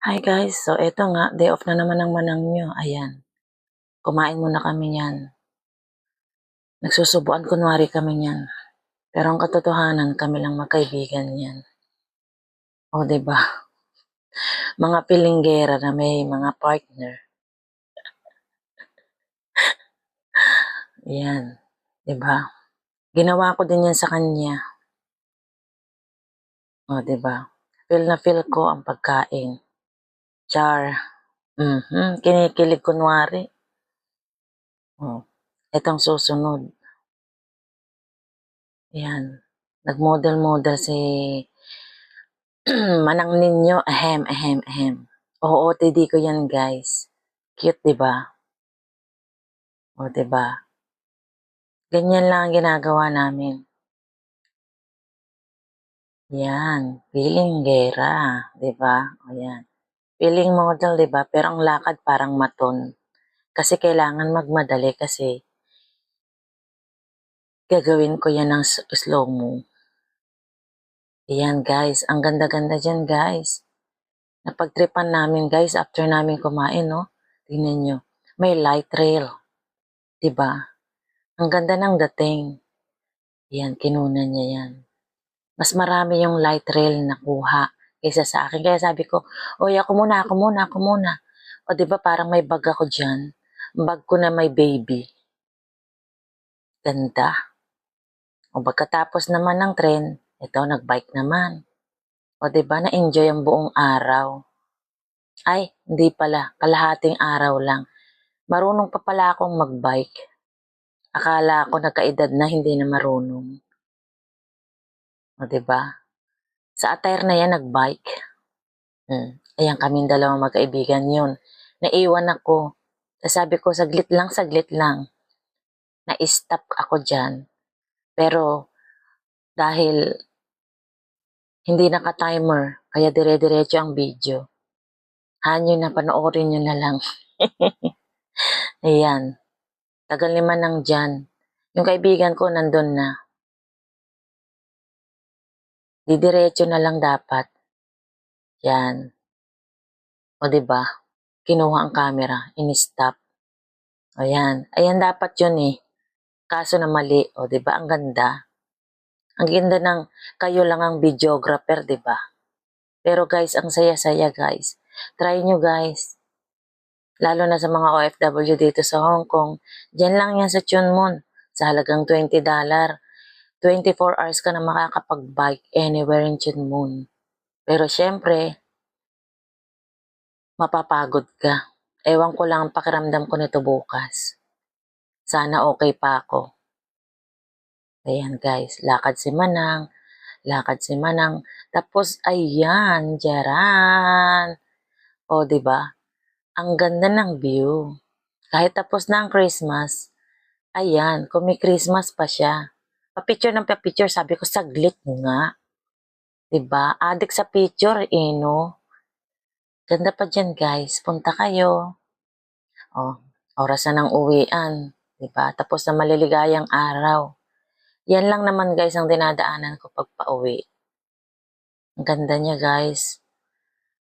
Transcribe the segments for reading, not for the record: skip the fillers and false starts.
Hi guys, so eto nga, day off na naman ng manang nyo. Ayan, kumain muna kami yan. Nagsusubuan kunwari kami yan. Pero ang katotohanan, kami lang magkaibigan yan. O ba diba? Mga pilinggera na may mga partner. Yan, ba diba? Ginawa ko din yan sa kanya. O ba diba? Feel na feel ko ang pagkain. Char. Kinikilig kunwari. O, etong susunod. Yan. Nag-model-model si Manang Ninyo, ahem, ahem, ahem. OOTD ko yan, guys. Cute, 'di ba? O, 'di ba? Ganyan lang ang ginagawa namin. Yan, feeling gera, 'di ba? O yan. Feeling model, 'di ba? Pero ang lakad parang maton. Kasi kailangan magmadali kasi gagawin ko yan ng slow mo. Ayan, guys. Ang ganda-ganda dyan, guys. Napagtripan namin, guys, after namin kumain, no? Tingnan nyo. May light rail. 'Di ba? Ang ganda ng dating. Yan, kinunan niya yan. Mas marami yung light rail na kuha kaysa sa akin. Kaya sabi ko, oy, ako muna, ako muna, ako muna. O, di ba parang may bag ako dyan. Bag ko na may baby. Ganda. O, pagkatapos naman ng tren, ito, nagbike naman. O, di ba, na-enjoy ang buong araw. Ay, hindi pala. Kalahating araw lang. Marunong pa pala akong magbike. Akala ko nagkaedad na hindi na marunong. O, di ba? Sa attire na yan, nagbike. Ayan, kaming dalawang magkaibigan yun. Naiwan ako. Sabi ko, saglit lang, saglit lang. Na-stop ako dyan. Pero, dahil hindi naka-timer, kaya dire-diretso ang video. Hanyo na, panoorin nyo na lang. Ayan. Tagal naman nang dyan. Yung kaibigan ko nandun na. Didiretso na lang dapat. Yan. O, diba? Kinuha ang camera. In-stop. Ayan. Ayan dapat yun eh. Kaso na mali. O, diba? Ang ganda. Ang ganda ng kayo lang ang videographer, 'di ba? Pero guys, ang saya-saya guys. Try nyo guys. Lalo na sa mga OFW dito sa Hong Kong. Diyan lang yan sa Chun Mun. Sa halagang $20. 24 hours ka na makakapag-bike anywhere in Chun Mun. Pero syempre, mapapagod ka. Ewan ko lang ang pakiramdam ko nito bukas. Sana okay pa ako. Ayan guys, lakad si Manang. Lakad si Manang. Tapos, ayan, diyaran. O, di ba? Ang ganda ng view. Kahit tapos na ang Christmas, ayan, kung may Christmas pa siya. Pa-picture ng pa-picture, sabi ko, saglit nga. Di ba? Adik sa picture, eh, no? Ganda pa dyan, guys. Punta kayo. O, oras na ng uwian. Di ba? Tapos na maliligayang araw. Yan lang naman, guys, ang dinadaanan ko pag pauwi. Ang ganda niya, guys.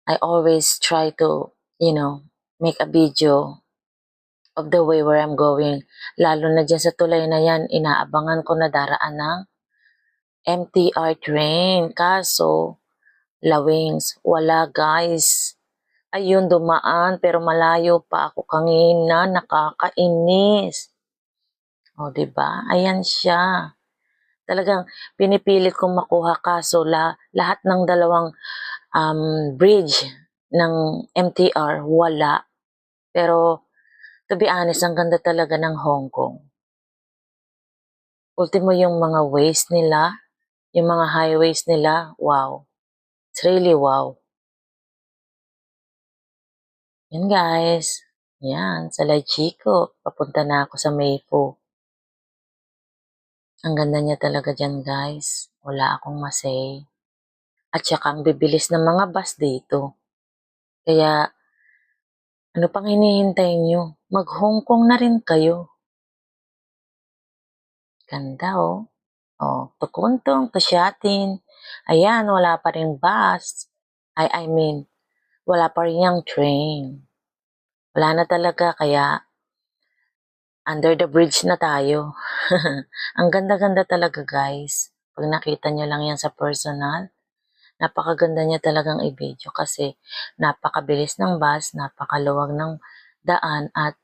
I always try to, make a video of the way where I'm going. Lalo na dyan sa tulay na yan, inaabangan ko na daraan ng MTR train. Kaso, Lawings, wala guys. Ayun, dumaan, pero malayo pa ako kanina, nakakainis. O, diba? Ayan siya. Talagang pinipilit kong makuha kaso lahat ng dalawang bridge ng MTR, wala. Pero, to be honest, ang ganda talaga ng Hong Kong. Ultimo yung mga ways nila, yung mga highways nila, wow. It's really wow. Yan guys. Yan, sa Lai Chico. Papunta na ako sa Maypo. Ang ganda niya talaga dyan guys. Wala akong masay. At saka ang bibilis ng mga bus dito. Kaya, ano pang hinihintay nyo? Mag-Hong Kong na rin kayo. Ganda oh. Oh, Tukuntong, Tusyatin. Ayan, wala pa ring bus. I mean, wala pa rin yung train. Wala na talaga, kaya under the bridge na tayo. Ang ganda-ganda talaga, guys. Pag nakita nyo lang yan sa personal, napakaganda niya talagang i-video kasi napakabilis ng bus, napakaluwag ng daan, at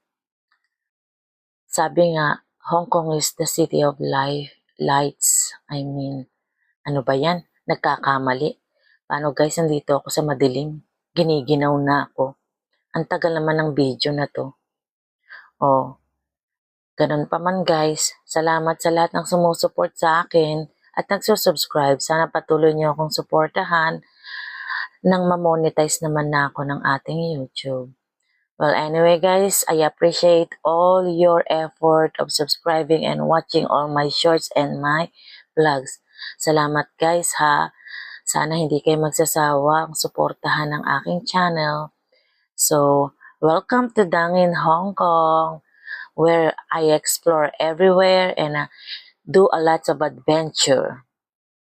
sabi nga, Hong Kong is the city of lights. I mean, ano ba yan? Nagkakamali. Paano guys, nandito ako sa madilim. Giniginaw na ako. Ang tagal naman ng video na to. Oh, ganun pa man guys. Salamat sa lahat ng sumusuport sa akin at nagsusubscribe. Sana patuloy niyo akong suportahan nang ma-monetize naman na ako ng ating YouTube. Well, anyway guys, I appreciate all your effort of subscribing and watching all my shorts and my vlogs. Salamat guys ha. Sana hindi kayo magsasawang suportahan ng aking channel. So, welcome to Dangin Hong Kong, where I explore everywhere and do a lot of adventure.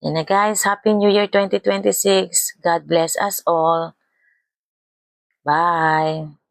And guys, Happy New Year 2026. God bless us all. Bye.